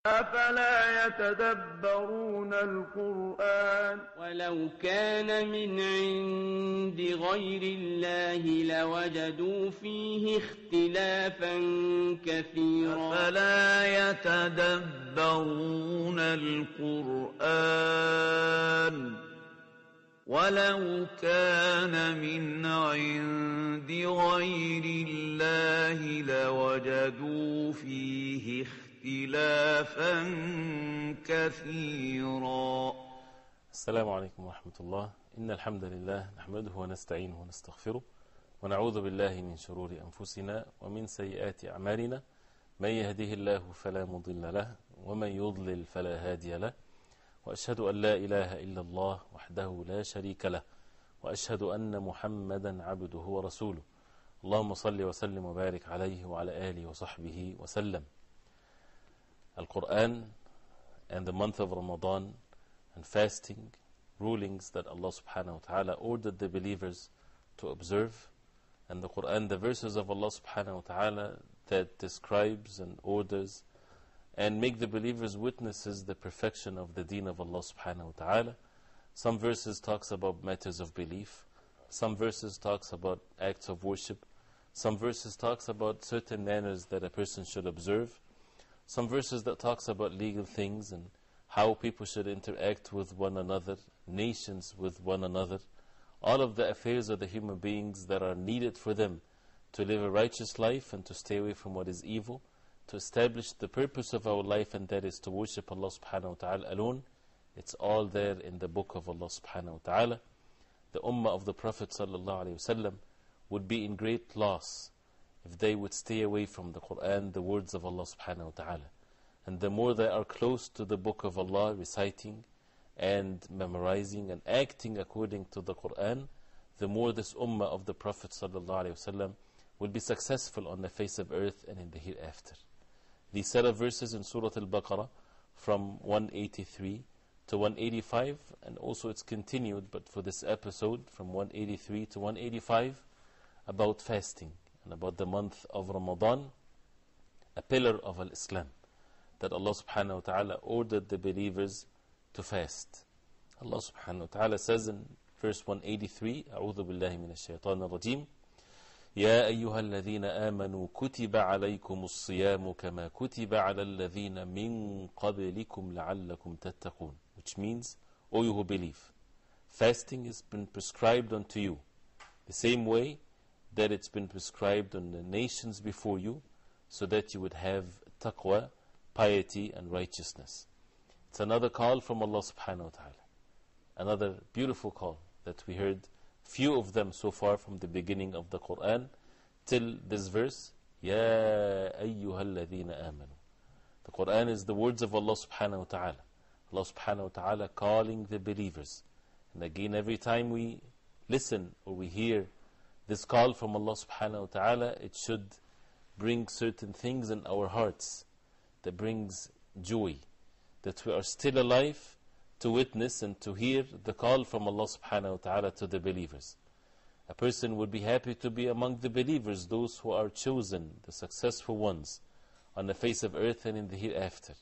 أفلا يتدبرون القرآن ولو كان من عند غير الله لوجدوا فيه اختلافا كثيرا أفلا يتدبرون القرآن ولو كان من عند غير الله لوجدوا فيه اختلافا كثيرا. السلام عليكم ورحمة الله. إن الحمد لله نحمده ونستعينه ونستغفره ونعوذ بالله من شرور أنفسنا ومن سيئات أعمالنا، من يهده الله فلا مضل له ومن يضلل فلا هادي له، وأشهد أن لا إله إلا الله وحده لا شريك له، وأشهد أن محمدا عبده ورسوله. اللهم صل وسلم وبارك عليه وعلى آله وصحبه وسلم. Al-Qur'an and the month of Ramadan and fasting, rulings that Allah subhanahu wa ta'ala ordered the believers to observe, and the Qur'an, the verses of Allah subhanahu wa ta'ala that describes and orders and make the believers witnesses the perfection of the deen of Allah subhanahu wa ta'ala. Some verses talks about matters of belief, some verses talks about acts of worship, some verses talks about certain manners that a person should observe, some verses that talks about legal things and how people should interact with one another, nations with one another, all of the affairs of the human beings that are needed for them to live a righteous life and to stay away from what is evil, to establish the purpose of our life, and that is to worship Allah subhanahu wa ta'ala alone. It's all there in the book of Allah subhanahu wa ta'ala. The ummah of the Prophet sallallahu alayhi wa sallam would be in great loss if they would stay away from the Qur'an, the words of Allah subhanahu wa ta'ala. And the more they are close to the book of Allah, reciting and memorizing and acting according to the Qur'an, the more this ummah of the Prophet sallallahu alayhi wa sallam will be successful on the face of earth and in the hereafter. These set of verses in Surah Al-Baqarah from 183 to 185, and also it's continued, but for this episode from 183 to 185, about fasting and about the month of Ramadan, a pillar of Al-Islam, that Allah subhanahu wa ta'ala ordered the believers to fast. Allah subhanahu wa ta'ala says in verse 183, أعوذ بالله من الشيطان الرجيم يا أيها الذين آمنوا كتب عليكم الصيام كما كتب على الذين من قبلكم لعلكم تتقون, which means, O you who believe, fasting has been prescribed unto you the same way that it's been prescribed on the nations before you, so that you would have taqwa, piety and righteousness. It's another call from Allah subhanahu wa ta'ala, another beautiful call that we heard few of them so far from the beginning of the Qur'an till this verse, Ya ayyuhal ladhina amanu. The Qur'an is the words of Allah subhanahu wa ta'ala. Allah subhanahu wa ta'ala calling the believers. And again, every time we listen or we hear this call from Allah subhanahu wa ta'ala, it should bring certain things in our hearts that brings joy, that we are still alive to witness and to hear the call from Allah subhanahu wa ta'ala to the believers. A person would be happy to be among the believers, those who are chosen, the successful ones on the face of earth and in the hereafter.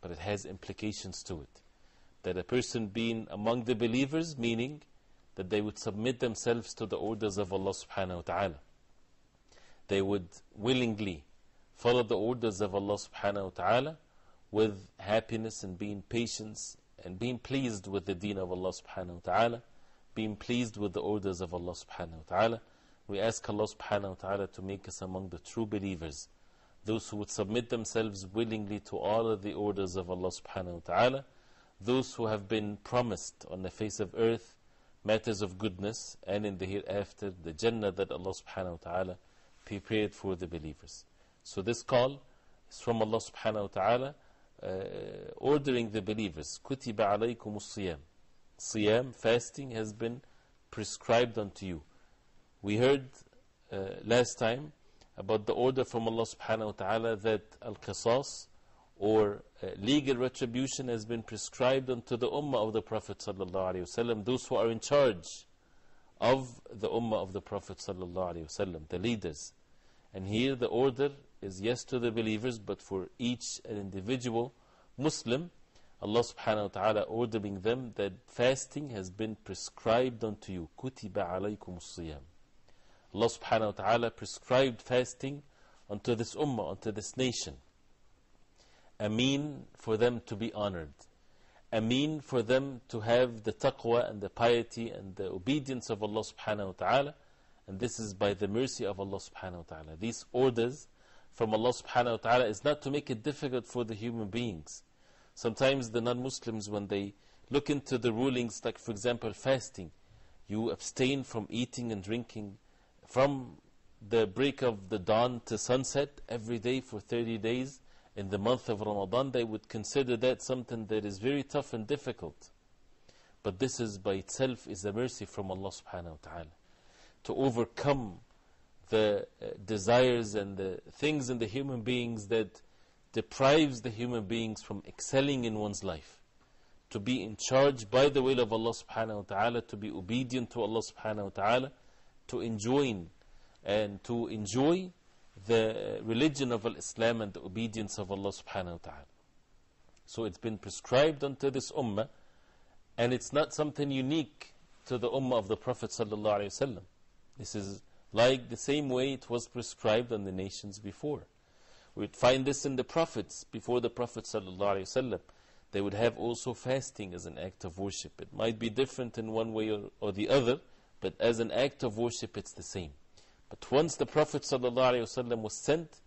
But it has implications to it, that a person being among the believers, meaning that they would submit themselves to the orders of Allah subhanahu wa ta'ala. They would willingly follow the orders of Allah subhanahu wa ta'ala with happiness and being patient and being pleased with the deen of Allah subhanahu wa ta'ala, being pleased with the orders of Allah subhanahu wa ta'ala. We ask Allah subhanahu wa ta'ala to make us among the true believers, those who would submit themselves willingly to all of the orders of Allah subhanahu wa ta'ala, those who have been promised on the face of earth matters of goodness, and in the hereafter the Jannah that Allah subhanahu wa ta'ala prepared for the believers. So this call is from Allah subhanahu wa ta'ala, ordering the believers, كُتِبَ عَلَيْكُمُ الصِّيَامِ. Siyam, fasting, has been prescribed unto you. We heard last time about the order from Allah subhanahu wa ta'ala that al-qisas, or legal retribution, has been prescribed unto the ummah of the Prophet sallallahu alayhi wa sallam, those who are in charge of the ummah of the Prophet sallallahu alayhi wa sallam, the leaders. And here the order is yes to the believers, but for each an individual Muslim, Allah subhanahu wa ta'ala ordering them that fasting has been prescribed unto you. كُتِبَ عَلَيْكُمُ الصِّيَامِ. Allah subhanahu wa ta'ala prescribed fasting unto this ummah, unto this nation. A mean for them to be honored. A mean for them to have the taqwa and the piety and the obedience of Allah subhanahu wa ta'ala. And this is by the mercy of Allah subhanahu wa ta'ala. These orders from Allah subhanahu wa ta'ala is not to make it difficult for the human beings. Sometimes the non-Muslims, when they look into the rulings, like for example fasting, you abstain from eating and drinking from the break of the dawn to sunset every day for 30 days in the month of Ramadan, they would consider that something that is very tough and difficult. But this is by itself is a mercy from Allah subhanahu wa ta'ala to overcome the desires and the things in the human beings that deprives the human beings from excelling in one's life. To be in charge by the will of Allah subhanahu wa ta'ala, to be obedient to Allah subhanahu wa ta'ala, to enjoy the religion of Islam and the obedience of Allah subhanahu wa ta'ala. So it's been prescribed unto this ummah, and it's not something unique to the ummah of the Prophet sallallahu alaihi wasallam. This is like the same way it was prescribed on the nations before. We'd find this in the prophets. Before the Prophet sallallahu alaihi wasallam, they would have also fasting as an act of worship. It might be different in one way or the other, but as an act of worship it's the same. But once the Prophet ﷺ was sent,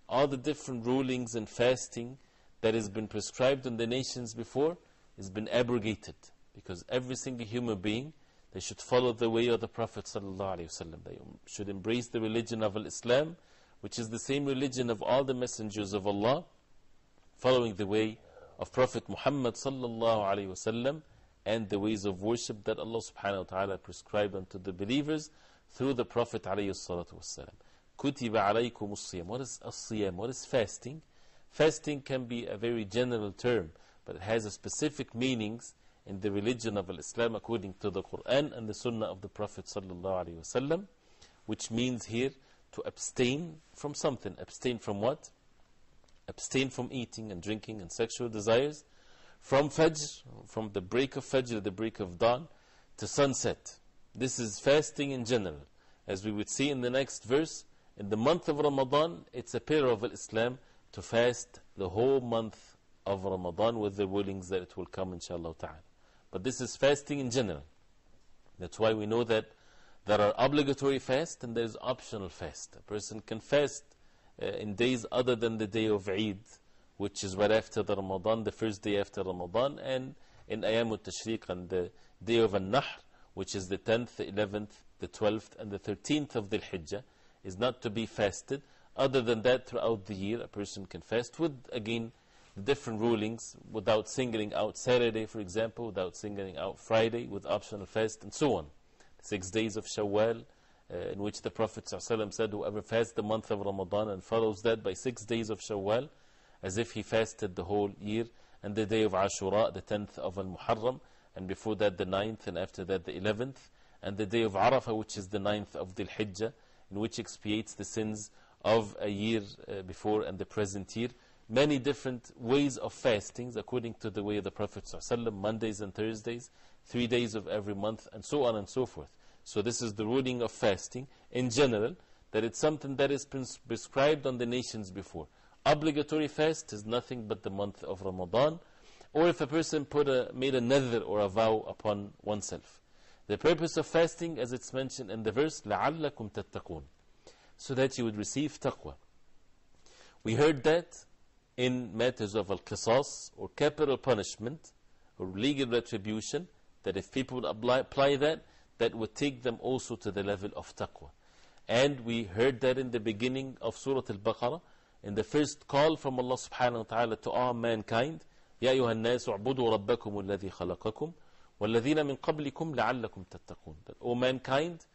all the different rulings and fasting that has been prescribed in the nations before has been abrogated. Because every single human being, they should follow the way of the Prophet ﷺ. They should embrace the religion of Islam, which is the same religion of all the messengers of Allah, following the way of Prophet Muhammad ﷺ and the ways of worship that Allah subhanahu wa ta'ala prescribed unto the believers through the Prophet ﷺ. كُتِبَ عَلَيْكُمُ الصِّيَامِ. What is as-siyam? What is fasting? Fasting can be a very general term, but it has a specific meanings in the religion of Islam according to the Qur'an and the Sunnah of the Prophet ﷺ, which means here to abstain from something. Abstain from what? Abstain from eating and drinking and sexual desires, from Fajr, from the break of Fajr, the break of dawn, to sunset. This is fasting in general. As we would see in the next verse, in the month of Ramadan, it's a pillar of Islam to fast the whole month of Ramadan with the rulings that it will come inshallah ta'ala. But this is fasting in general. That's why we know that there are obligatory fast and there is optional fast. A person can fast in days other than the day of Eid, which is right after the Ramadan, the first day after Ramadan, and in Ayam al-Tashriq and the day of Al-Nahr, which is the 10th, the 11th, the 12th, and the 13th of the Hijjah, is not to be fasted. Other than that, throughout the year, a person can fast with, again, the different rulings, without singling out Saturday, for example, without singling out Friday, with optional fast, and so on. 6 days of Shawwal, in which the Prophet ﷺ said, whoever fasts the month of Ramadan and follows that by 6 days of Shawwal, as if he fasted the whole year, and the day of Ashura, the 10th of Al-Muharram, and before that the 9th, and after that the 11th, and the day of Arafah, which is the 9th of the Hijjah, in which expiates the sins of a year before and the present year. Many different ways of fastings according to the way of the Prophet ﷺ, Mondays and Thursdays, 3 days of every month, and so on and so forth. So this is the ruling of fasting in general, that it's something that is prescribed on the nations before. Obligatory fast is nothing but the month of Ramadan, or if a person made a nadhr or a vow upon oneself. The purpose of fasting, as it's mentioned in the verse, لَعَلَّكُمْ تَتَّقُونَ, so that you would receive taqwa. We heard that in matters of al-qisas, or capital punishment, or legal retribution, that if people would apply that, that would take them also to the level of taqwa. And we heard that in the beginning of Surah Al-Baqarah, in the first call from Allah subhanahu wa ta'ala to all mankind, يَا أَيُّهَا النَّاسُ اعْبُدُوا رَبَّكُمُ الَّذِي خَلَقَكُمْ وَالَّذِينَ مِنْ قَبْلِكُمْ لَعَلَّكُمْ تَتَّقُونَ. That, O mankind,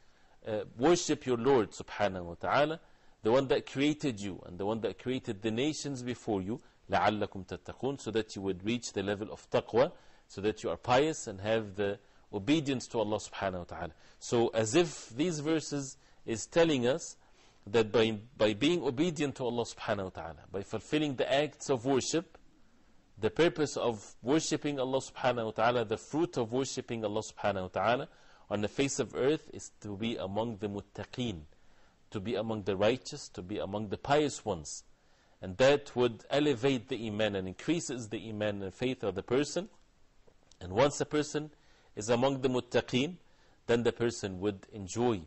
worship your Lord subhanahu wa ta'ala, the one that created you and the one that created the nations before you, لَعَلَّكُمْ تَتَّقُونَ, so that you would reach the level of taqwa, so that you are pious and have the obedience to Allah subhanahu wa ta'ala. So as if these verses is telling us that by being obedient to Allah subhanahu wa ta'ala, by fulfilling the acts of worship, the purpose of worshipping Allah subhanahu wa ta'ala, the fruit of worshipping Allah subhanahu wa ta'ala on the face of earth is to be among the muttaqeen, to be among the righteous, to be among the pious ones. And that would elevate the iman and increases the iman and faith of the person. And once a person is among the muttaqeen, then the person would enjoy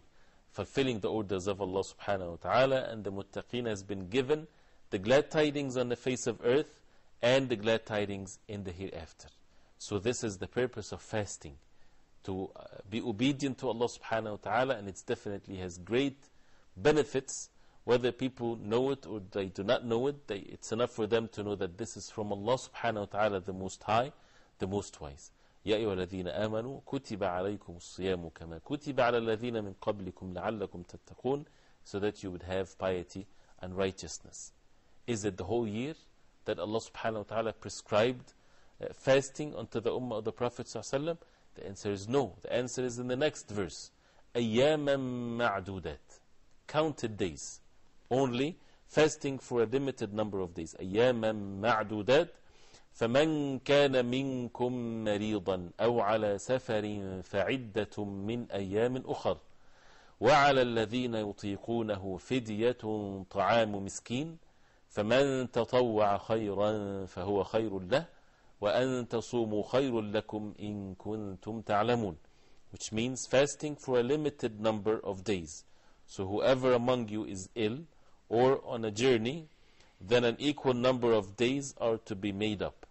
fulfilling the orders of Allah subhanahu wa ta'ala, and the muttaqeen has been given the glad tidings on the face of earth and the glad tidings in the hereafter. So this is the purpose of fasting, to be obedient to Allah subhanahu wa ta'ala, and it definitely has great benefits. Whether people know it or they do not know it, it's enough for them to know that this is from Allah subhanahu wa ta'ala, the Most High, the Most Wise. يا أيها الذين آمنوا كتب عليكم الصيام كما كتب على الذين من قبلكم لعلكم تتقون, so that you would have piety and righteousness. Is it the whole year that Allah subhanahu wa ta'ala prescribed fasting unto the ummah of the Prophet sallallahu alaihi wasallam? The answer is no. The answer is in the next verse. أياما معدودات, counted days. Only fasting for a limited number of days. أياما معدودات فمن كان منكم مريضا أو على سفر فعدة من أيام أخر وعلى الذين يطيقونه فدية طعام مسكين فمن تطوع خيرا فهو خير له وأن تصوموا خير لكم إن كنتم تعلمون, which means fasting for a limited number of days. So whoever among you is ill or on a journey, then an equal number of days are to be made up.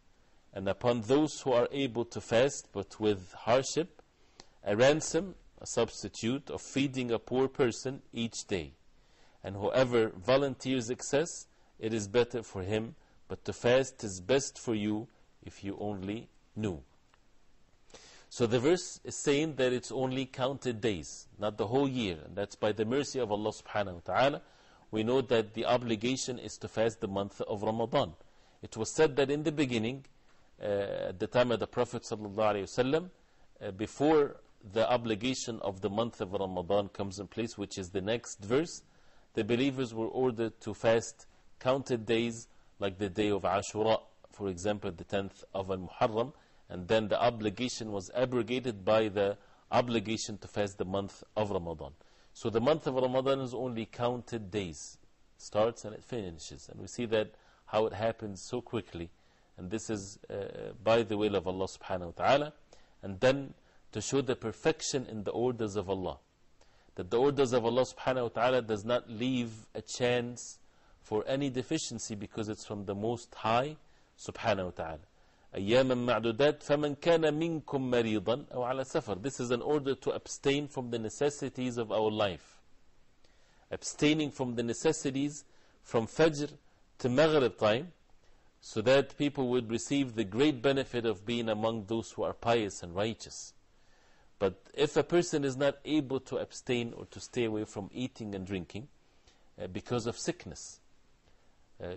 And upon those who are able to fast but with hardship, a ransom, a substitute of feeding a poor person each day. And whoever volunteers excess, it is better for him, but to fast is best for you if you only knew. So the verse is saying that it's only counted days, not the whole year. And that's by the mercy of Allah subhanahu wa ta'ala. We know that the obligation is to fast the month of Ramadan. It was said that in the beginning, at the time of the Prophet sallallahu alaihi wasallam, before the obligation of the month of Ramadan comes in place, which is the next verse, the believers were ordered to fast counted days like the day of Ashura, for example, the 10th of Al-Muharram, and then the obligation was abrogated by the obligation to fast the month of Ramadan. So the month of Ramadan is only counted days. It starts and it finishes. And we see that how it happens so quickly. And this is by the will of Allah subhanahu wa ta'ala. And then to show the perfection in the orders of Allah. That the orders of Allah subhanahu wa ta'ala does not leave a chance for any deficiency, because it's from the Most High subhanahu wa ta'ala. أياما معدودات فمن كان منكم مريضا أو على سفر. This is an order to abstain from the necessities of our life. Abstaining from the necessities from Fajr to Maghrib time, so that people would receive the great benefit of being among those who are pious and righteous. But if a person is not able to abstain or to stay away from eating and drinking because of sickness,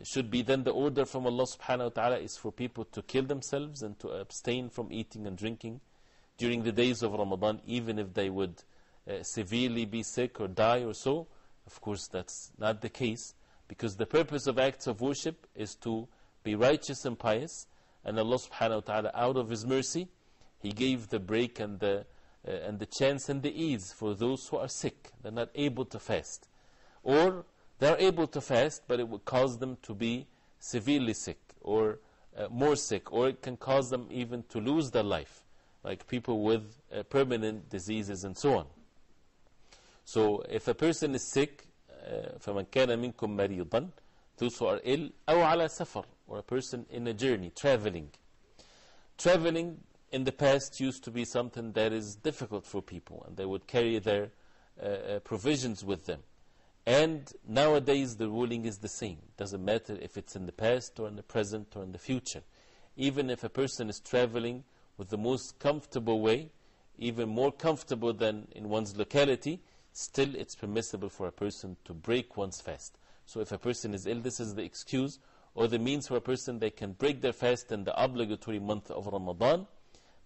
should be then the order from Allah subhanahu wa ta'ala is for people to kill themselves and to abstain from eating and drinking during the days of Ramadan, even if they would severely be sick or die or so? Of course that's not the case, because the purpose of acts of worship is to be righteous and pious, and Allah subhanahu wa ta'ala, out of His mercy, He gave the break and the chance and the ease for those who are sick. They're not able to fast, or they're able to fast, but it would cause them to be severely sick or more sick, or it can cause them even to lose their life, like people with permanent diseases and so on. So if a person is sick, فَمَنْ كَانَ مِنْكُمْ مَرِيضًا, those who are ill, أَوْ عَلَى سَفَرٍ, or a person in a journey, traveling. Traveling in the past used to be something that is difficult for people, and they would carry their provisions with them. And nowadays the ruling is the same. It doesn't matter if it's in the past or in the present or in the future. Even if a person is traveling with the most comfortable way, even more comfortable than in one's locality, still it's permissible for a person to break one's fast. So if a person is ill, this is the excuse or the means for a person, they can break their fast in the obligatory month of Ramadan,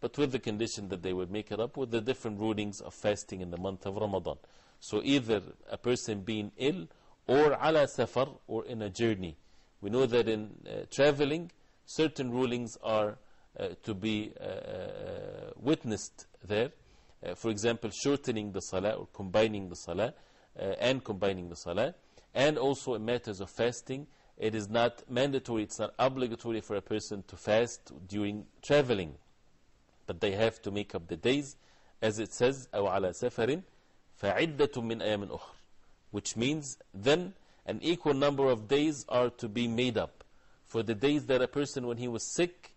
but with the condition that they would make it up with the different rulings of fasting in the month of Ramadan. So either a person being ill, or ala safar, or in a journey. We know that in traveling, certain rulings are to be witnessed there. For example, shortening the salah or combining the salah, and also in matters of fasting, it is not mandatory, it's not obligatory for a person to fast during traveling, but they have to make up the days, as it says, أو على سفر فعدة من أيام أخر, which means then an equal number of days are to be made up. For the days that a person, when he was sick,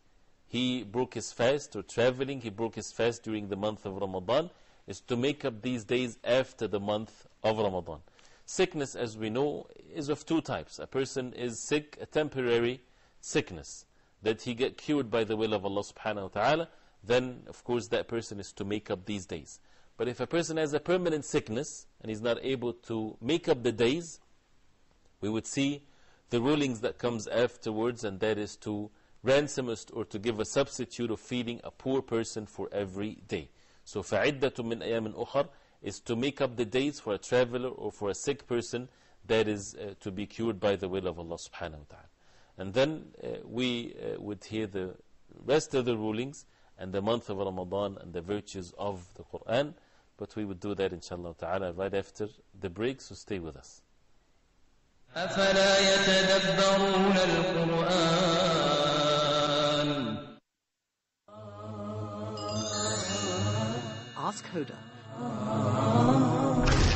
he broke his fast, or traveling, he broke his fast during the month of Ramadan, is to make up these days after the month of Ramadan. Sickness, as we know, is of two types. A person is sick, a temporary sickness, that he get cured by the will of Allah subhanahu wa ta'ala, then of course that person is to make up these days. But if a person has a permanent sickness, and he's not able to make up the days, we would see the rulings that comes afterwards, and that is to ransom or to give a substitute of feeding a poor person for every day. So فَعِدَّةٌ مِّنْ أَيَامٍ أُخَرٍ is to make up the days for a traveler or for a sick person that is to be cured by the will of Allah subhanahu wa ta'ala. And then we would hear the rest of the rulings and the month of Ramadan and the virtues of the Qur'an, but we would do that inshallah ta'ala right after the break, so stay with us. أفلا يتدبرون القرآن. Ask Hoda.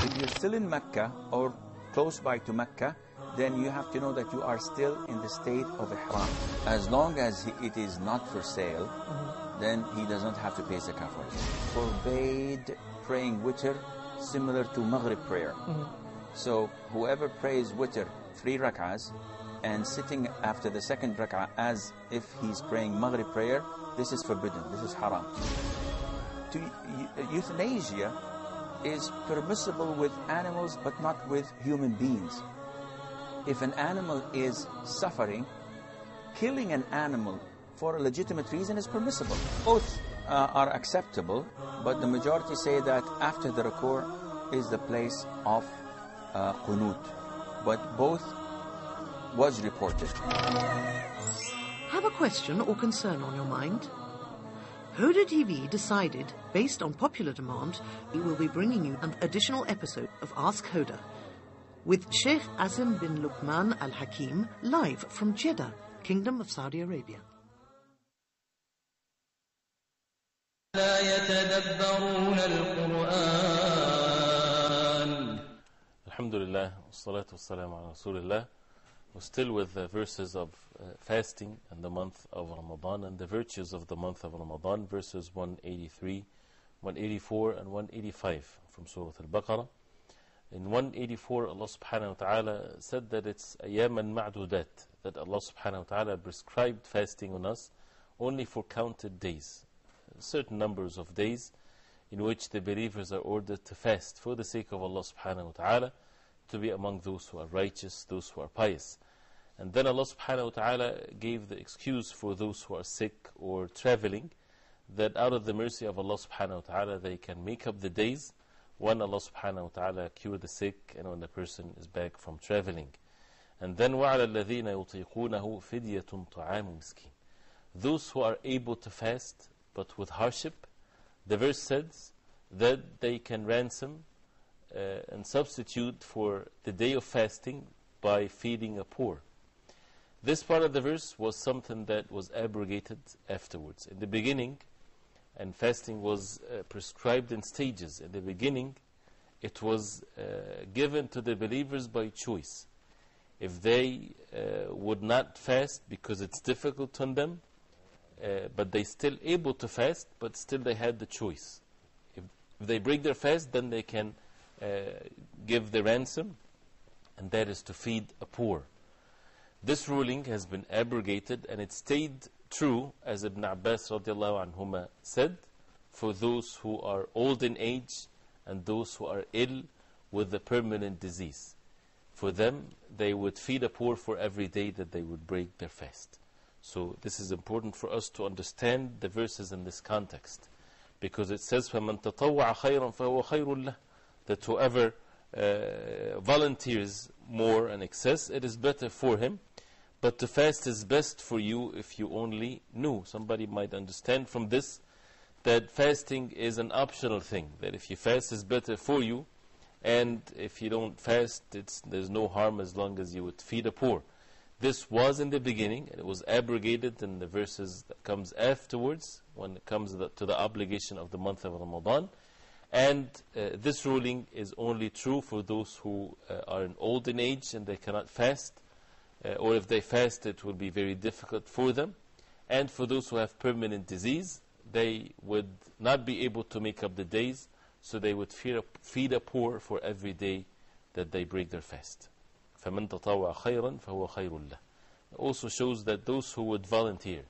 If you're still in Mecca or close by to Mecca, then you have to know that you are still in the state of Ihram. As long as it is not for sale, then he doesn't have to pay zakah for it. Forbade praying witr similar to Maghrib prayer. So whoever prays witr 3 rak'ahs and sitting after the second rak'ah as if he's praying Maghrib prayer, this is forbidden, this is haram. Euthanasia is permissible with animals but not with human beings. If an animal is suffering, killing an animal for a legitimate reason is permissible. Both are acceptable, but the majority say that after the ruku' is the place of qunut. But both was reported. Have a question or concern on your mind? Hoda TV decided, based on popular demand, we will be bringing you an additional episode of Ask Hoda with Shaykh Azim bin Luqman Al-Hakim live from Jeddah, Kingdom of Saudi Arabia. لا يتدبرون القرآن. Alhamdulillah, wassalatu wassalamu ala Rasulillah. We're still with the verses of fasting and the month of Ramadan and the virtues of the month of Ramadan, verses 183, 184 and 185 from Surah Al-Baqarah. In 184, Allah subhanahu wa ta'ala said that it's ayyaman ma'dudat, that Allah subhanahu wa ta'ala prescribed fasting on us only for counted days, certain numbers of days in which the believers are ordered to fast for the sake of Allah subhanahu wa ta'ala, to be among those who are righteous, those who are pious. And then Allah subhanahu wa ta'ala gave the excuse for those who are sick or traveling, that out of the mercy of Allah subhanahu wa ta'ala they can make up the days when Allah subhanahu wa ta'ala cure the sick and when the person is back from traveling. And then وَعَلَى الَّذِينَ يُطِيقُونَهُ فِدْيَةٌ طَعَامُ مِسْكِينٍ, those who are able to fast but with hardship, the verse says that they can ransom and substitute for the day of fasting by feeding a poor. This part of the verse was something that was abrogated afterwards. In the beginning, and fasting was prescribed in stages. In the beginning, it was given to the believers by choice. If they would not fast because it's difficult on them, but they still able to fast, but still they had the choice. If they break their fast, then they can give the ransom, and that is to feed a poor. This ruling has been abrogated, and it stayed true, as Ibn Abbas radiallahu anhuma said, for those who are old in age and those who are ill with a permanent disease. For them, they would feed a poor for every day that they would break their fast. So this is important for us to understand the verses in this context, because it says فَمَنْ تَطَوَّعَ خَيْرًا فَهُوَ خَيْرٌ لَهُ, that whoever volunteers more and excess, it is better for him. But to fast is best for you if you only knew. Somebody might understand from this that fasting is an optional thing, that if you fast is better for you, and if you don't fast, there's no harm as long as you would feed the poor. This was in the beginning, and it was abrogated in the verses that comes afterwards, when it comes to the obligation of the month of Ramadan. And this ruling is only true for those who are old in age and they cannot fast, or if they fast it will be very difficult for them. And for those who have permanent disease, they would not be able to make up the days, so they would feed a poor for every day that they break their fast. فَمَنْ تَطَوَّعَ خَيْرًا فَهُوَ خَيْرٌ لَهُ. It also shows that those who would volunteer,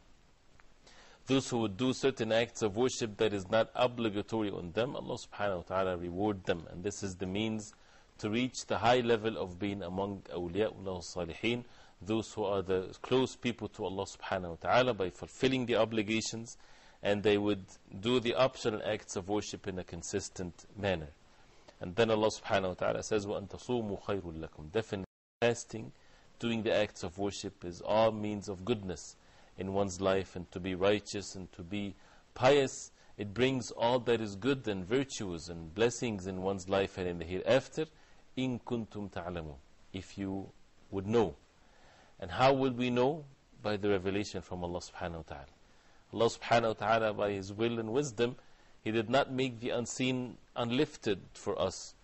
those who would do certain acts of worship that is not obligatory on them, Allah subhanahu wa ta'ala reward them. And this is the means to reach the high level of being among awliyaullah salihin, those who are the close people to Allah subhanahu wa ta'ala, by fulfilling the obligations, and they would do the optional acts of worship in a consistent manner. And then Allah subhanahu wa ta'ala says, وَأَن تَصُومُوا خَيْرٌ لَكُمْ. Definitely fasting, doing the acts of worship is all means of goodness in one's life, and to be righteous and to be pious, it brings all that is good and virtues and blessings in one's life and in the hereafter. إِن كُنْتُمْ تَعْلَمُونَ. If you would know. And how will we know? By the revelation from Allah subhanahu wa ta'ala. Allah subhanahu wa ta'ala, by His will and wisdom, He did not make the unseen unlifted for us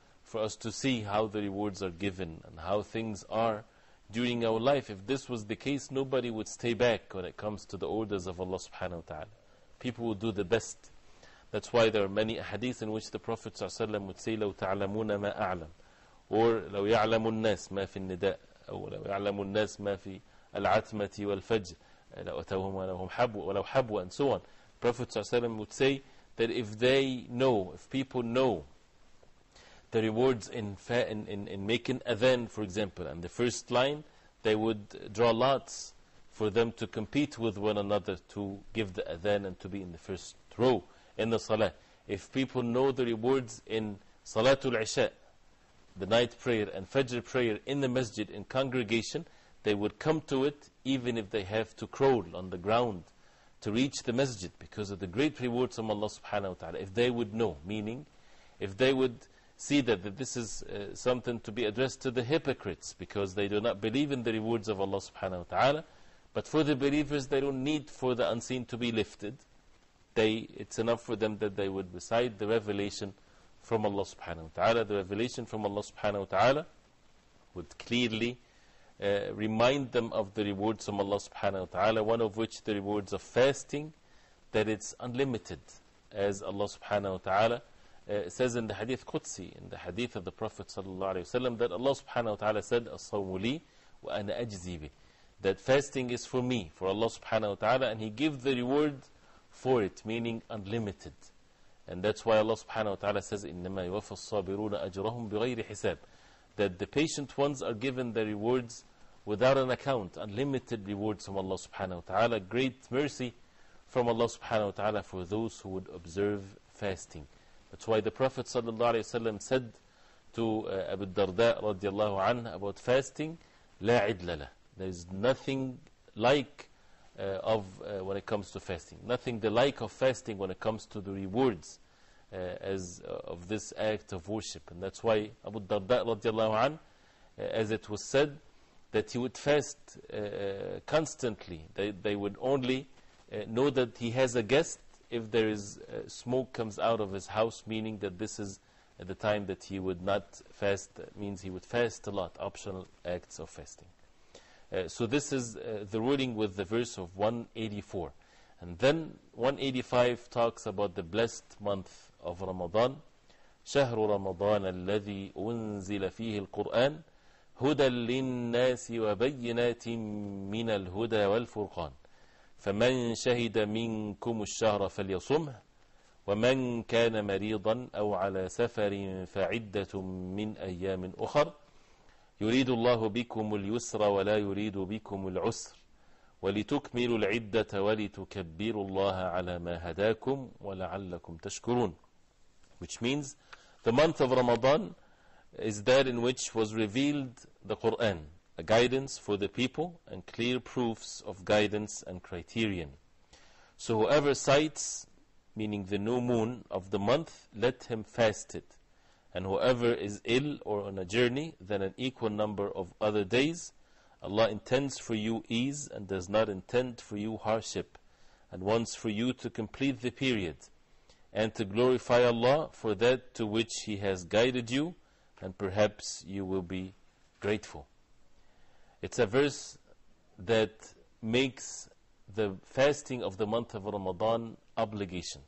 to see how the rewards are given and how things are during our life. If this was the case, nobody would stay back when it comes to the orders of Allah subhanahu wa ta'ala. People would do the best. That's why there are many hadiths in which the Prophet ﷺ would say, لَوْ تَعْلَمُونَ مَا أَعْلَمُ, or لَوْ يَعْلَمُ النَّاسِ مَا فِي النِّدَاءِ, أو لَوْ يَعْلَمُ النَّاسِ مَا فِي الْعَتْمَةِ وَالْفَجْرِ لَأَتَوْهُمْ وَلَوْ حَبْوَ, and so on. Prophet ﷺ would say that if they know, if people know the rewards in making adhan, for example, and the first line, they would draw lots for them to compete with one another to give the adhan and to be in the first row in the salah. If people know the rewards in Salatul Isha, the night prayer, and Fajr prayer in the masjid, in congregation, they would come to it even if they have to crawl on the ground to reach the masjid, because of the great rewards from Allah subhanahu wa ta'ala. If they would know, meaning if they would see that this is something to be addressed to the hypocrites, because they do not believe in the rewards of Allah subhanahu wa ta'ala. But for the believers, they don't need for the unseen to be lifted. It's enough for them that they would recite the revelation from Allah subhanahu wa ta'ala. The revelation from Allah subhanahu wa ta'ala would clearly remind them of the rewards from Allah subhanahu wa ta'ala, one of which the rewards of fasting, that it's unlimited, as Allah subhanahu wa ta'ala says in the hadith Qudsi, in the hadith of the Prophet sallallahu alayhi wa sallam, that Allah subhanahu wa ta'ala said, as-sawmu li wa ana ajzi bih, that fasting is for me, for Allah subhanahu wa ta'ala, and He gives the reward for it, meaning unlimited. And that's why Allah subhanahu wa ta'ala says, إِنَّمَا يُوَفَّى الصَّابِرُونَ أَجْرَهُمْ بِغَيْرِ حِسَابٍ, that the patient ones are given the rewards without an account, unlimited rewards from Allah subhanahu wa ta'ala, great mercy from Allah subhanahu wa ta'ala for those who would observe fasting. That's why the Prophet sallallahu alayhi wa sallam said to Abu Darda radiallahu anhu about fasting, لا عدل له. There is nothing like when it comes to fasting. Nothing the like of fasting when it comes to the rewards of this act of worship. And that's why Abu Darda radiallahu anhu, as it was said, that he would fast constantly. They would only know that he has a guest if there is smoke comes out of his house, meaning that this is at the time that he would not fast. That means he would fast a lot, optional acts of fasting. So this is the ruling with the verse of 184. And then 185 talks about the blessed month of Ramadan. شهر رمضان الذي أنزل فيه القرآن هدى للناس وبينات من الهدى والفرقان فمن شهد منكم الشهر فليصمه ومن كان مريضا أو على سفر فعدة من أيام أخر يريد الله بكم اليسر ولا يريد بكم العسر ولتكملوا العدة ولتكبروا الله على ما هداكم ولعلكم تشكرون. Which means the month of Ramadan is that in which was revealed the Qur'an, a guidance for the people and clear proofs of guidance and criterion. So whoever sights, meaning the new moon of the month, let him fast it. And whoever is ill or on a journey, then an equal number of other days. Allah intends for you ease and does not intend for you hardship, and wants for you to complete the period and to glorify Allah for that to which He has guided you, and perhaps you will be grateful. It's a verse that makes the fasting of the month of Ramadan obligation.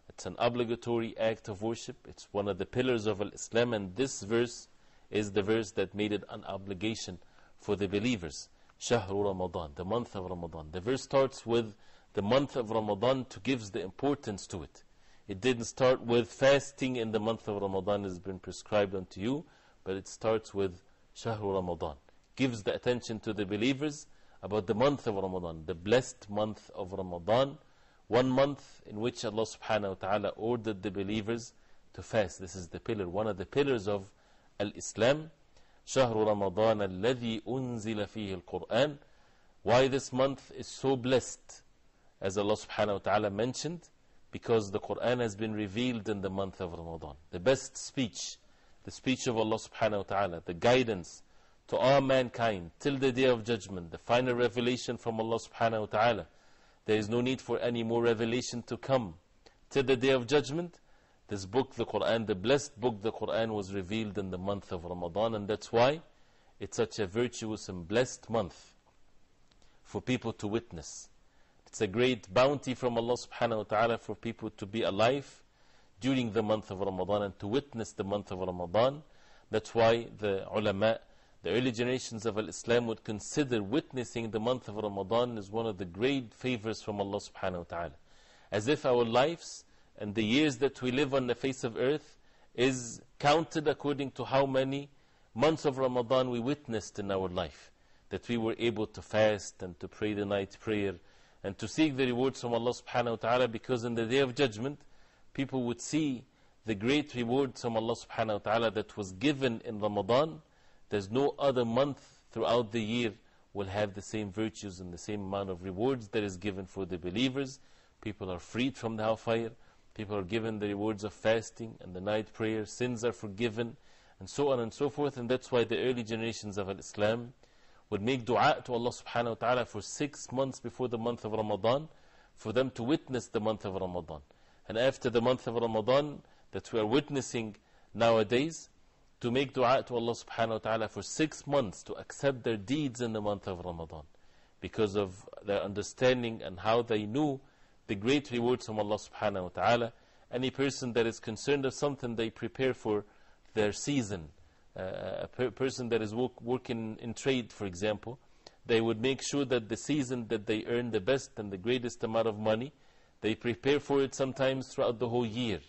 It's an obligatory act of worship. It's one of the pillars of Islam, and this verse is the verse that made it an obligation for the believers. Shahru Ramadan, the month of Ramadan. The verse starts with the month of Ramadan to give the importance to it. It didn't start with fasting in the month of Ramadan has been prescribed unto you, but it starts with Shahru Ramadan. Gives the attention to the believers about the month of Ramadan, the blessed month of Ramadan, one month in which Allah subhanahu wa ta'ala ordered the believers to fast. This is the pillar, one of the pillars of Al-Islam. شهر رمضان الذي أنزل فيه القرآن. Why this month is so blessed, as Allah subhanahu wa ta'ala mentioned, because the Qur'an has been revealed in the month of Ramadan. The best speech, the speech of Allah subhanahu wa ta'ala, the guidance to all mankind till the day of judgment, the final revelation from Allah subhanahu wa ta'ala. There is no need for any more revelation to come till the day of judgment. This book, the Qur'an, the blessed book, the Qur'an, was revealed in the month of Ramadan, and that's why it's such a virtuous and blessed month for people to witness. It's a great bounty from Allah subhanahu wa ta'ala for people to be alive during the month of Ramadan and to witness the month of Ramadan. That's why the ulama, the early generations of Islam, would consider witnessing the month of Ramadan as one of the great favors from Allah subhanahu wa ta'ala. As if our lives and the years that we live on the face of earth is counted according to how many months of Ramadan we witnessed in our life. That we were able to fast and to pray the night prayer and to seek the rewards from Allah subhanahu wa ta'ala, because in the day of judgment people would see the great rewards from Allah subhanahu wa ta'ala that was given in Ramadan. There's no other month throughout the year will have the same virtues and the same amount of rewards that is given for the believers. People are freed from the hellfire. People are given the rewards of fasting and the night prayer. Sins are forgiven, and so on and so forth. And that's why the early generations of Islam would make dua to Allah subhanahu wa ta'ala for 6 months before the month of Ramadan, for them to witness the month of Ramadan. And after the month of Ramadan that we are witnessing nowadays, to make dua to Allah subhanahu wa ta'ala for 6 months to accept their deeds in the month of Ramadan, because of their understanding and how they knew the great rewards from Allah subhanahu wa ta'ala. Any person that is concerned of something, they prepare for their season. A person that is working in trade, for example, they would make sure that the season that they earn the best and the greatest amount of money, they prepare for it sometimes throughout the whole year.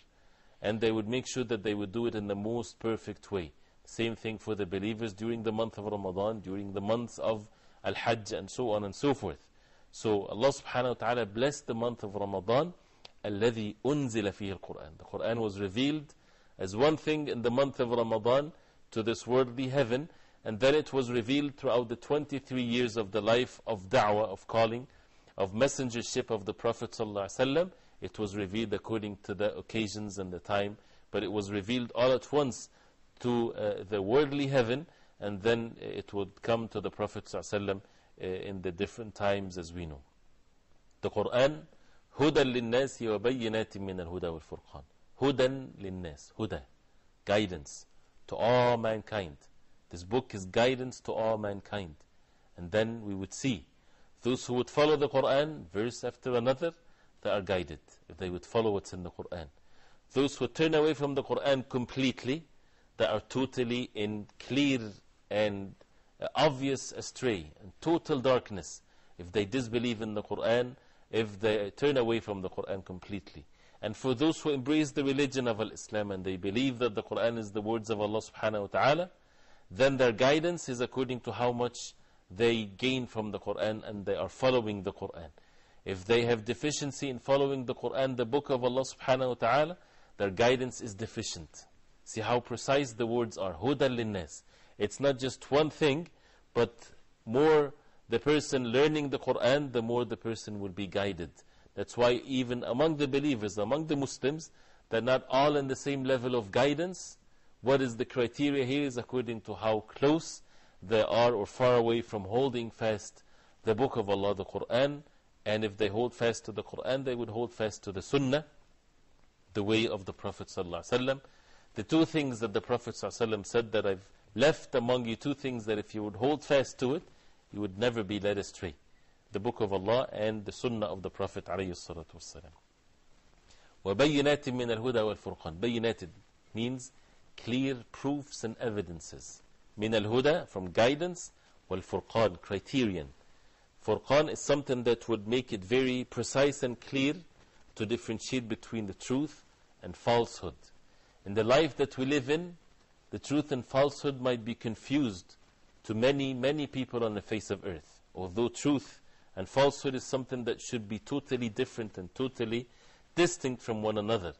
And they would make sure that they would do it in the most perfect way. Same thing for the believers during the month of Ramadan, during the months of Al-Hajj, and so on and so forth. So Allah subhanahu wa ta'ala blessed the month of Ramadan, الَّذِي أُنزِلَ فِيهِ الْقُرْآن. The Qur'an was revealed as one thing in the month of Ramadan to this worldly heaven, and then it was revealed throughout the 23 years of the life of da'wah, of calling, of messengership of the Prophet ﷺ. It was revealed according to the occasions and the time, but it was revealed all at once to the worldly heaven, and then it would come to the Prophet ﷺ in the different times, as we know. The Qur'an, هُدًى لِلنَّاسِ وَبَيِّنَاتٍ مِّنَ الْهُدَى وَالْفُرْقَانِ. هُدًى لِلنَّاسِ, huda, guidance to all mankind. This book is guidance to all mankind. And then we would see those who would follow the Qur'an, verse after another, they are guided, if they would follow what's in the Qur'an. Those who turn away from the Qur'an completely, they are totally in clear and obvious astray, and total darkness, if they disbelieve in the Qur'an, if they turn away from the Qur'an completely. And for those who embrace the religion of Islam and they believe that the Qur'an is the words of Allah subhanahu wa ta'ala, then their guidance is according to how much they gain from the Qur'an and they are following the Qur'an. If they have deficiency in following the Qur'an, the book of Allah subhanahu wa ta'ala, their guidance is deficient. See how precise the words are. هُدًى لِلنَّاسِ. It's not just one thing, But more the person learning the Qur'an, the more the person will be guided. That's why even among the believers, among the Muslims, they're not all in the same level of guidance. What is the criteria here is according to how close they are or far away from holding fast the book of Allah, the Qur'an. And if they hold fast to the Qur'an, they would hold fast to the Sunnah, the way of the Prophet ﷺ. The two things that the Prophet ﷺ said that I've left among you, two things that if you would hold fast to it, you would never be led astray. The book of Allah and the Sunnah of the Prophet ﷺ. وَبَيِّنَاتٍ مِّنَ الْهُدَى وَالْفُرْقَانِ. Bayyinated means clear proofs and evidences. مِنَ الْهُدَى, from guidance, وَالْفُرْقَانِ, criterion. Furqan is something that would make it very precise and clear to differentiate between the truth and falsehood. In the life that we live in, the truth and falsehood might be confused to many, many people on the face of earth. Although truth and falsehood is something that should be totally different and totally distinct from one another.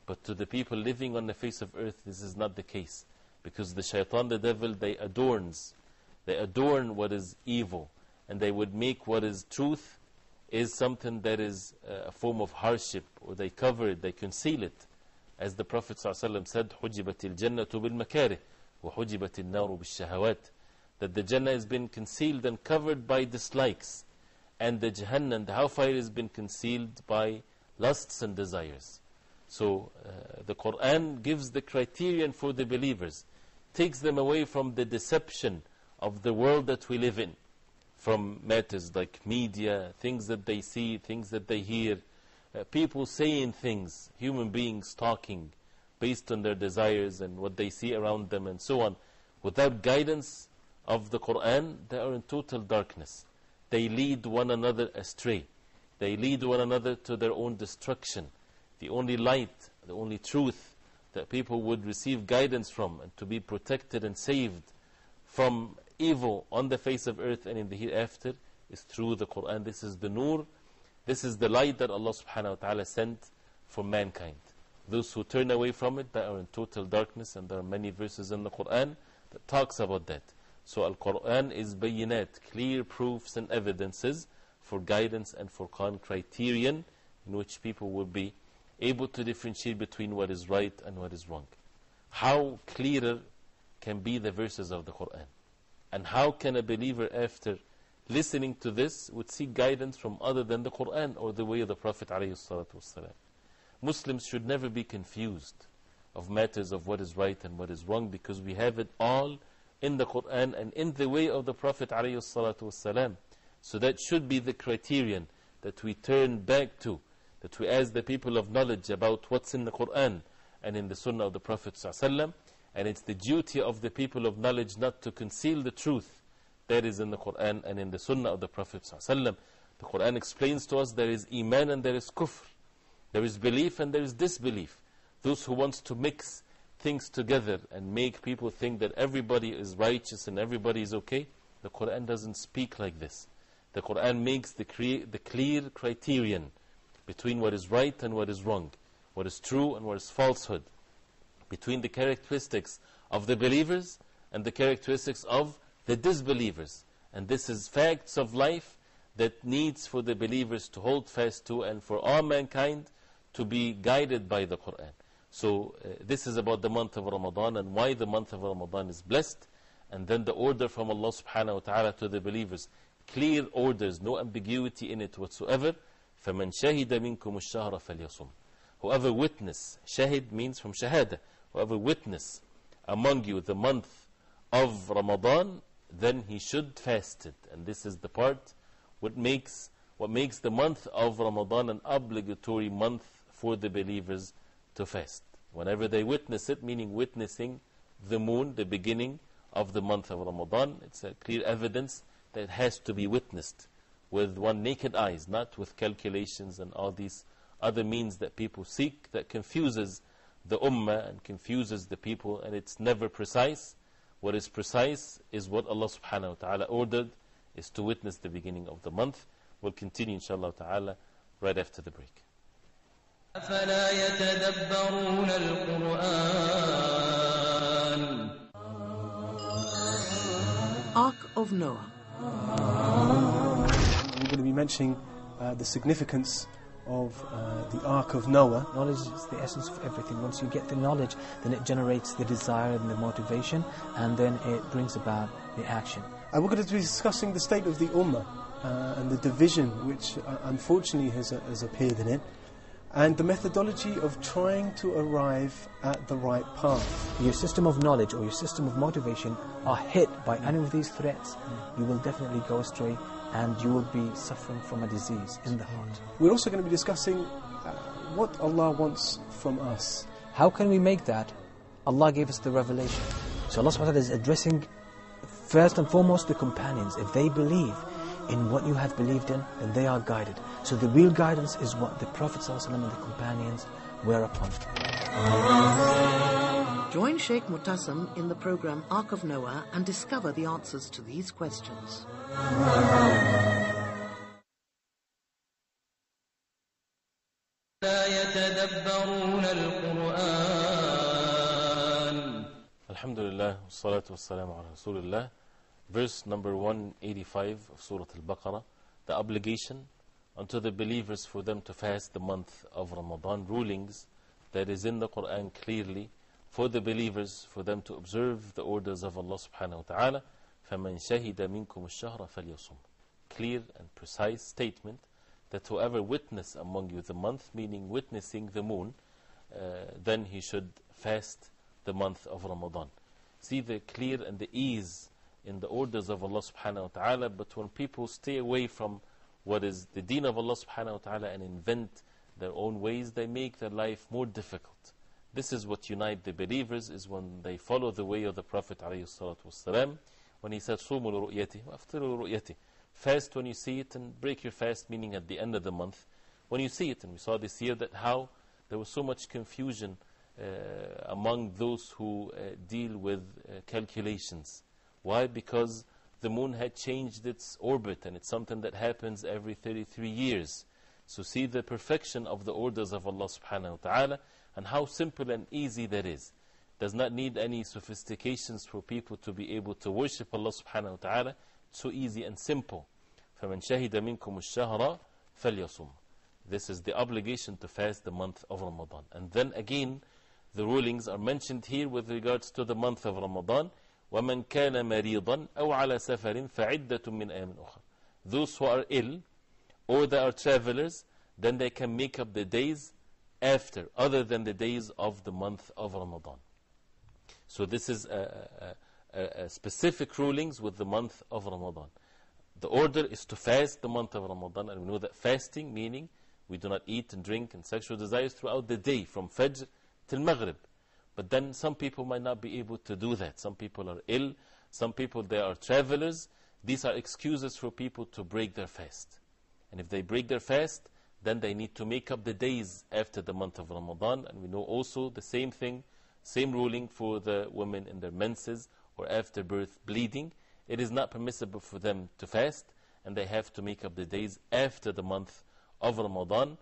But to the people living on the face of earth, this is not the case. Because the shaitan, the devil, they adorn what is evil. And they would make what is truth is something that is a form of hardship, or they cover it, they conceal it. As the Prophet ﷺ said, حُجِبَتِ الْجَنَّةُ بِالْمَكَارِهِ وَحُجِبَتِ النَّارُ بِالشَّهَوَاتِ. That the Jannah has been concealed and covered by dislikes, and the Jahannam, the hellfire, has been concealed by lusts and desires. So the Qur'an gives the criterion for the believers, takes them away from the deception of the world that we live in, from matters like media, things that they see, things that they hear, people saying things, human beings talking based on their desires and what they see around them and so on. Without guidance of the Qur'an, they are in total darkness. They lead one another astray. They lead one another to their own destruction. The only light, the only truth that people would receive guidance from and to be protected and saved from evil on the face of earth and in the hereafter is through the Qur'an. This is the nur, this is the light that Allah subhanahu wa ta'ala sent for mankind. Those who turn away from it, they are in total darkness, and there are many verses in the Qur'an that talks about that. So Al-Qur'an is bayinat, clear proofs and evidences for guidance and for criterion in which people will be able to differentiate between what is right and what is wrong. How clearer can be the verses of the Qur'an? And how can a believer, after listening to this, would seek guidance from other than the Qur'an or the way of the Prophet ﷺ? Muslims should never be confused of matters of what is right and what is wrong, because we have it all in the Qur'an and in the way of the Prophet ﷺ. So that should be the criterion that we turn back to, that we ask the people of knowledge about what's in the Qur'an and in the Sunnah of the Prophet ﷺ. And it's the duty of the people of knowledge not to conceal the truth that is in the Qur'an and in the Sunnah of the Prophet ﷺ. The Qur'an explains to us there is Iman and there is Kufr. There is belief and there is disbelief. Those who want to mix things together and make people think that everybody is righteous and everybody is okay, the Qur'an doesn't speak like this. The Qur'an makes the clear criterion between what is right and what is wrong, what is true and what is falsehood, between the characteristics of the believers and the characteristics of the disbelievers. And this is facts of life that needs for the believers to hold fast to, and for all mankind to be guided by the Qur'an. So this is about the month of Ramadan and why the month of Ramadan is blessed. And then the order from Allah subhanahu wa ta'ala to the believers, clear orders, no ambiguity in it whatsoever. فَمَنْ شَهِدَ مِنْكُمُ الشَّهْرَ فَلْيَصُمْ. Whoever witness, shahid means from shahada, whoever witness among you the month of Ramadan, then he should fast it. And this is the part what makes the month of Ramadan an obligatory month for the believers to fast. Whenever they witness it, meaning witnessing the moon, the beginning of the month of Ramadan, it's a clear evidence that it has to be witnessed with one naked eyes, not with calculations and all these other means that people seek, that confuses the ummah and confuses the people, and it's never precise. What is precise is what Allah subhanahu wa ta'ala ordered, is to witness the beginning of the month. We'll continue inshallah ta'ala right after the break. أفلا يتدبرون القرآن Ark of Noah. We're going to be mentioning the significance of the Ark of Noah. Knowledge is the essence of everything. Once you get the knowledge, then it generates the desire and the motivation, and then it brings about the action. And we're going to be discussing the state of the Ummah and the division which unfortunately has appeared in it, and the methodology of trying to arrive at the right path. Your system of knowledge or your system of motivation are hit by any of these threats, you will definitely go astray and you will be suffering from a disease in the heart. We're also going to be discussing what Allah wants from us. How can we make that? Allah gave us the revelation. So Allah subhanahu wa ta'ala is addressing first and foremost the companions. If they believe in what you have believed in, then they are guided. So the real guidance is what the Prophet ﷺ and the companions were upon. Join Shaykh Mutassim in the program Ark of Noah and discover the answers to these questions. لا يتدبرون القرآن. Alhamdulillah, wassalatu wassalamu ala Rasulullah. Verse number 185 of Surah Al-Baqarah. The obligation unto the believers for them to fast the month of Ramadan. Rulings that is in the Qur'an clearly for the believers, for them to observe the orders of Allah subhanahu wa ta'ala. فَمَنْ شَهِدَ مِنْكُمُ الشَّهْرَ فَلْيَصُمْ. Clear and precise statement that whoever witness among you the month, meaning witnessing the moon, then he should fast the month of Ramadan. See the clear and the ease in the orders of Allah subhanahu wa ta'ala, but when people stay away from what is the deen of Allah subhanahu wa ta'ala and invent their own ways, they make their life more difficult. This is what unites the believers, is when they follow the way of the Prophet alayhi salatu wassalam, when he said, صُومُوا لِرُؤْيَتِهِ وَأَفْطِرُوا لِرُؤْيَتِهِ. Fast when you see it and break your fast, meaning at the end of the month, when you see it. And we saw this year that how there was so much confusion among those who deal with calculations. Why? Because the moon had changed its orbit, and it's something that happens every 33 years. So see the perfection of the orders of Allah subhanahu wa ta'ala, and how simple and easy that is. Does not need any sophistications for people to be able to worship Allah subhanahu wa ta'ala. It's so easy and simple. فَمَنْ شَهِدَ مِنْكُمُ الشَّهْرَ فَلْيَصُمْ. This is the obligation to fast the month of Ramadan. And then again, the rulings are mentioned here with regards to the month of Ramadan. وَمَنْ كَانَ مَرِيضًا أَوْ عَلَى سَفَرٍ فَعِدَّةٌ مِّنْ أَيَامٍ أُخَرَ. Those who are ill or they are travelers, then they can make up the days after, other than the days of the month of Ramadan. So this is a specific rulings with the month of Ramadan. The order is to fast the month of Ramadan, and we know that fasting, meaning we do not eat and drink and sexual desires throughout the day, from Fajr till Maghrib. But then some people might not be able to do that. Some people are ill, some people they are travelers. These are excuses for people to break their fast. And if they break their fast, then they need to make up the days after the month of Ramadan. And we know also the same thing, same ruling for the women in their menses or after birth bleeding. It is not permissible for them to fast, and they have to make up the days after the month of Ramadan.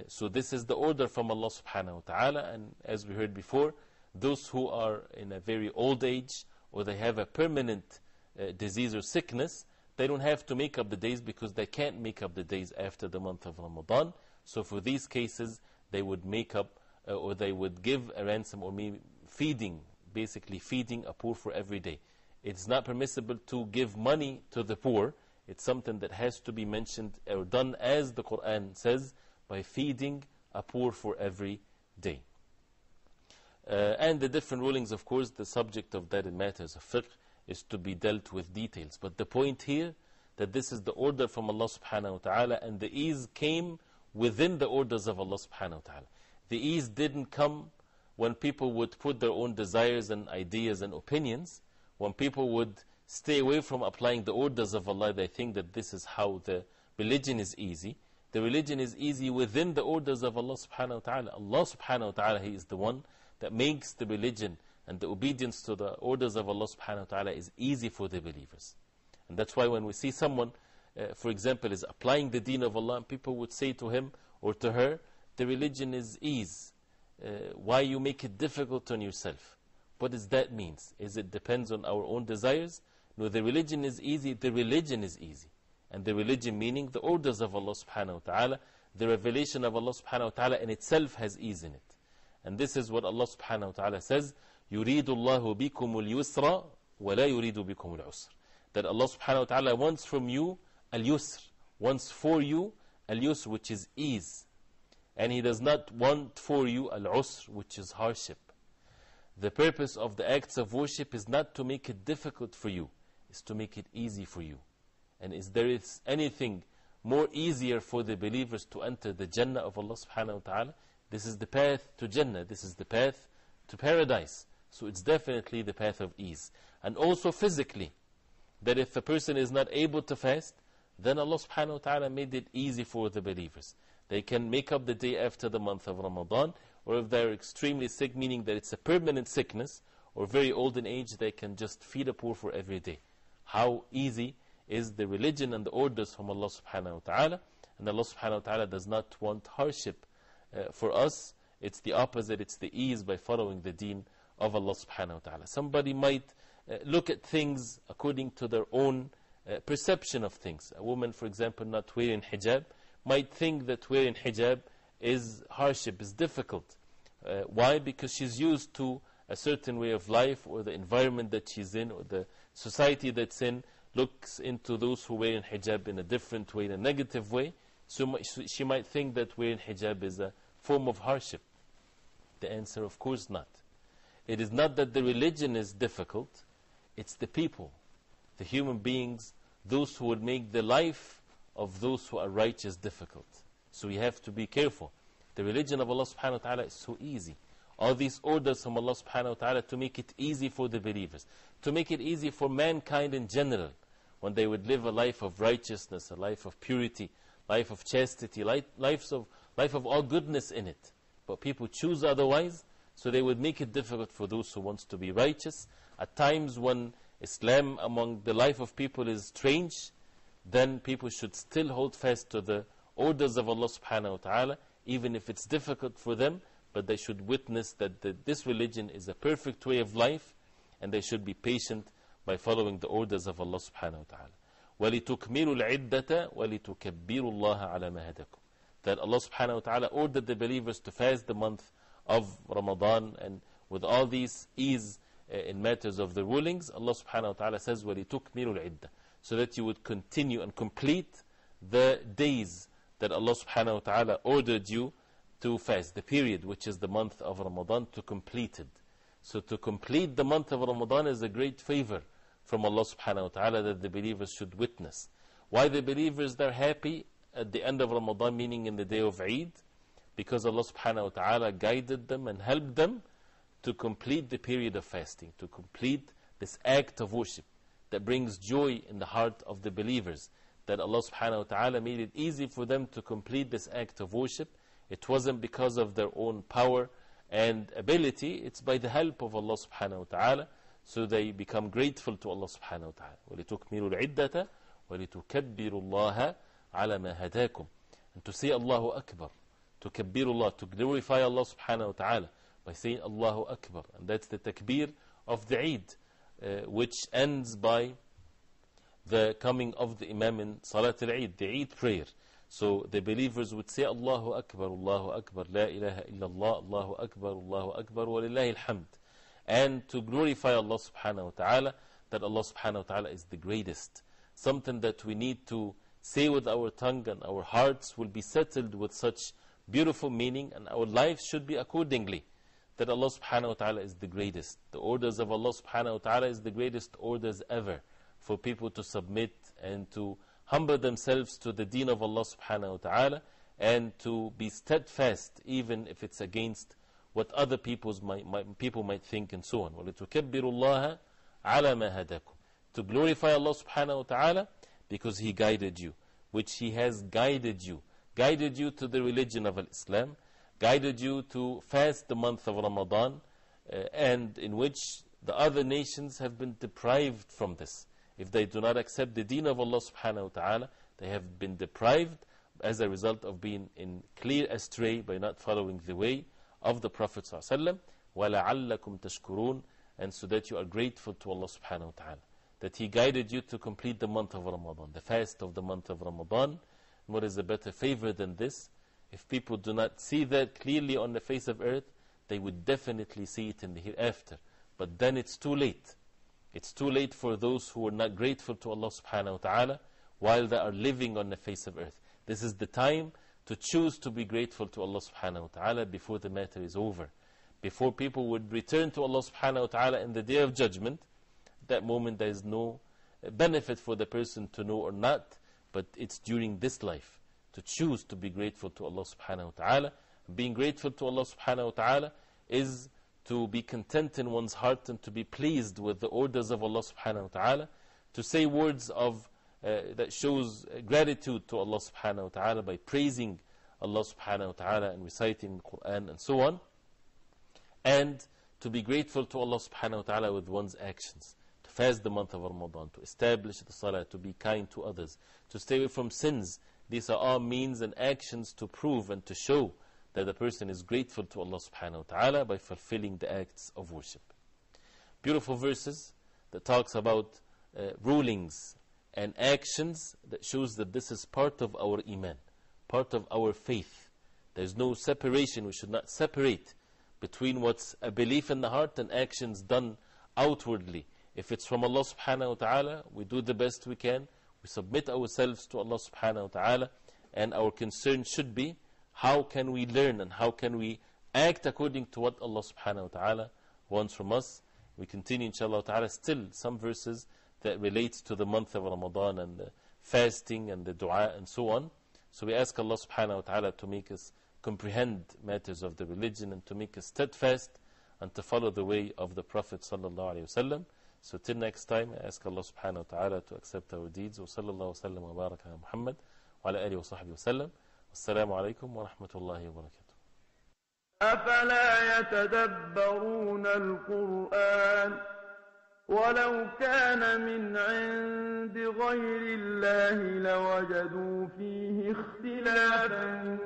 So this is the order from Allah subhanahu wa ta'ala. And as we heard before, those who are in a very old age or they have a permanent disease or sickness, they don't have to make up the days because they can't make up the days after the month of Ramadan. So for these cases, they would make up or they would give a ransom or maybe feeding, basically feeding a poor for every day. It's not permissible to give money to the poor. It's something that has to be mentioned or done as the Qur'an says, by feeding a poor for every day. And the different rulings, of course, the subject of that in matters of fiqh is to be dealt with details. But the point here, that this is the order from Allah subhanahu wa ta'ala, and the ease came within the orders of Allah subhanahu wa ta'ala. The ease didn't come when people would put their own desires and ideas and opinions. When people would stay away from applying the orders of Allah, they think that this is how the religion is easy. The religion is easy within the orders of Allah subhanahu wa ta'ala. Allah subhanahu wa ta'ala, He is the one that makes the religion and the obedience to the orders of Allah subhanahu wa ta'ala is easy for the believers. And that's why when we see someone, for example, is applying the deen of Allah, people would say to him or to her, the religion is ease. Why you make it difficult on yourself? What does that mean? Is it depends on our own desires? No, the religion is easy. The religion is easy. And the religion meaning the orders of Allah subhanahu wa ta'ala, the revelation of Allah subhanahu wa ta'ala in itself has ease in it. And this is what Allah subhanahu wa ta'ala says, يُرِيدُ اللَّهُ بِكُمُ الْيُسْرَ وَلَا يُرِيدُ بِكُمُ الْعُسْرَ. That Allah subhanahu wa ta'ala wants from you al-yusr, wants for you al-yusr, which is ease. And He does not want for you al-usr, which is hardship. The purpose of the acts of worship is not to make it difficult for you, it's to make it easy for you. And is there anything more easier for the believers to enter the Jannah of Allah subhanahu wa ta'ala? This is the path to Jannah, this is the path to paradise. So it's definitely the path of ease. And also physically, that if a person is not able to fast, then Allah subhanahu wa ta'ala made it easy for the believers. They can make up the day after the month of Ramadan, or if they're extremely sick, meaning that it's a permanent sickness, or very old in age, they can just feed the poor for every day. How easy is the religion and the orders from Allah subhanahu wa ta'ala. And Allah subhanahu wa ta'ala does not want hardship for us. It's the opposite, it's the ease by following the deen of Allah subhanahu wa ta'ala. Somebody might look at things according to their own perception of things. A woman, for example, not wearing hijab, might think that wearing hijab is hardship, is difficult. Why? Because she's used to a certain way of life, or the environment that she's in, or the society that's in, looks into those who wear hijab in a different way, in a negative way. So she might think that wearing hijab is a form of hardship. The answer, of course, not. It is not that the religion is difficult, it's the people, the human beings, those who would make the life of those who are righteous difficult. So we have to be careful. The religion of Allah subhanahu wa ta'ala is so easy. All these orders from Allah subhanahu wa ta'ala to make it easy for the believers, to make it easy for mankind in general, when they would live a life of righteousness, a life of purity, life of chastity, life of all goodness in it. But people choose otherwise, so they would make it difficult for those who want to be righteous. At times when Islam among the life of people is strange, then people should still hold fast to the orders of Allah subhanahu wa ta'ala, even if it's difficult for them, but they should witness that this religion is a perfect way of life, and they should be patient by following the orders of Allah subhanahu wa ta'ala. وَلِتُكْمِلُوا الْعِدَّةَ وَلِتُكَبِّرُوا اللَّهَ عَلَى مَا هَدَكُمْ. That Allah subhanahu wa ta'ala ordered the believers to fast the month of Ramadan, and with all these ease in matters of the rulings, Allah subhanahu wa ta'ala says, وَلِتُكْمِلُوا الْعِدَّةَ, so that you would continue and complete the days that Allah subhanahu wa ta'ala ordered you to fast, the period which is the month of Ramadan, to complete it. So to complete the month of Ramadan is a great favor from Allah subhanahu wa ta'ala that the believers should witness. Why the believers are happy at the end of Ramadan, meaning in the day of Eid? Because Allah subhanahu wa ta'ala guided them and helped them to complete the period of fasting, to complete this act of worship that brings joy in the heart of the believers, that Allah subhanahu wa ta'ala made it easy for them to complete this act of worship. It wasn't because of their own power and ability, it's by the help of Allah subhanahu wa ta'ala. So they become grateful to Allah subhanahu wa ta'ala. وَلِتُكْمِلُوا الْعِدَّةَ وَلِتُكَبِّرُوا اللَّهَ عَلَى مَا هَدَاكُمْ. And to say Allahu Akbar, to kabbirullah, to glorify Allah subhanahu wa ta'ala by saying Allahu Akbar. And that's the takbir of the Eid, which ends by the coming of the Imam in Salat al-Eid, the Eid prayer. So the believers would say Allahu Akbar, Allahu Akbar, La ilaha illallah, Allahu Akbar, Allahu Akbar, wa lillahi alhamd. And to glorify Allah subhanahu wa ta'ala, that Allah subhanahu wa ta'ala is the greatest. Something that we need to say with our tongue, and our hearts will be settled with such beautiful meaning, and our lives should be accordingly. That Allah subhanahu wa ta'ala is the greatest. The orders of Allah subhanahu wa ta'ala is the greatest orders ever, for people to submit and to humble themselves to the deen of Allah subhanahu wa ta'ala, and to be steadfast even if it's against what other people might think, and so on. وَلِتُكَبِّرُوا اللَّهَ عَلَى مَا هَدَاكُمْ. To glorify Allah subhanahu wa ta'ala because He guided you, which He has guided you to the religion of Islam, guided you to fast the month of Ramadan, and in which the other nations have been deprived from this. If they do not accept the deen of Allah subhanahu wa ta'ala, they have been deprived as a result of being in clear astray by not following the way of the Prophet sallallahu alaihi wasallam. وَلَعَلَّكُمْ تَشْكُرُونَ. And so that you are grateful to Allah subhanahu wa ta'ala. that He guided you to complete the month of Ramadan, the fast of the month of Ramadan. What is a better favor than this? If people do not see that clearly on the face of earth, they would definitely see it in the hereafter. But then it's too late. It's too late for those who are not grateful to Allah subhanahu wa ta'ala while they are living on the face of earth. This is the time to choose to be grateful to Allah subhanahu wa ta'ala before the matter is over. Before people would return to Allah subhanahu wa ta'ala in the day of judgment, that moment there is no benefit for the person to know or not, but it's during this life to choose to be grateful to Allah subhanahu wa ta'ala. Being grateful to Allah subhanahu wa ta'ala is to be content in one's heart and to be pleased with the orders of Allah subhanahu wa ta'ala, to say words of that shows gratitude to Allah subhanahu wa ta'ala by praising Allah subhanahu wa ta'ala and reciting the Qur'an and so on, and to be grateful to Allah subhanahu wa ta'ala with one's actions, to fast the month of Ramadan, to establish the salah, to be kind to others, to stay away from sins. These are all means and actions to prove and to show that the person is grateful to Allah subhanahu wa ta'ala by fulfilling the acts of worship. Beautiful verses that talks about rulings and actions that shows that this is part of our iman, part of our faith. There is no separation. We should not separate between what's a belief in the heart and actions done outwardly. If it's from Allah subhanahu wa ta'ala, we do the best we can. We submit ourselves to Allah subhanahu wa ta'ala, and our concern should be how can we learn and how can we act according to what Allah subhanahu wa ta'ala wants from us. We continue inshallah ta'ala still some verses that relates to the month of Ramadan and the fasting and the dua and so on. So we ask Allah subhanahu wa ta'ala to make us comprehend matters of the religion and to make us steadfast and to follow the way of the Prophet sallallahu alayhi wa sallam. So till next time, I ask Allah subhanahu wa ta'ala to accept our deeds. Wa sallallahu wa sallam wa baraka ala Muhammad wa ala alihi wa sahbihi wa sallam. Wassalamu alaikum wa rahmatullahi wa barakatuh. أفلا يتدبرون القرآن ولو كان من عند غير الله لوجدوا فيه اختلافا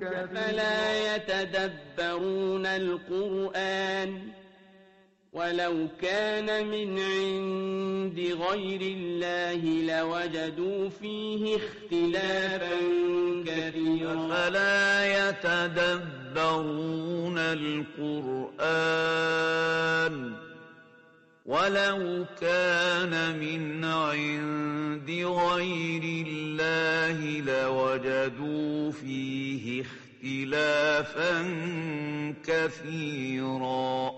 كثيرا أفلا يتدبرون القرآن ولو كان من عند غير الله لوجدوا فيه اختلافا كثيرا أفلا يتدبرون القرآن ولو كان من عند غير الله لوجدوا فيه اختلافا كثيرا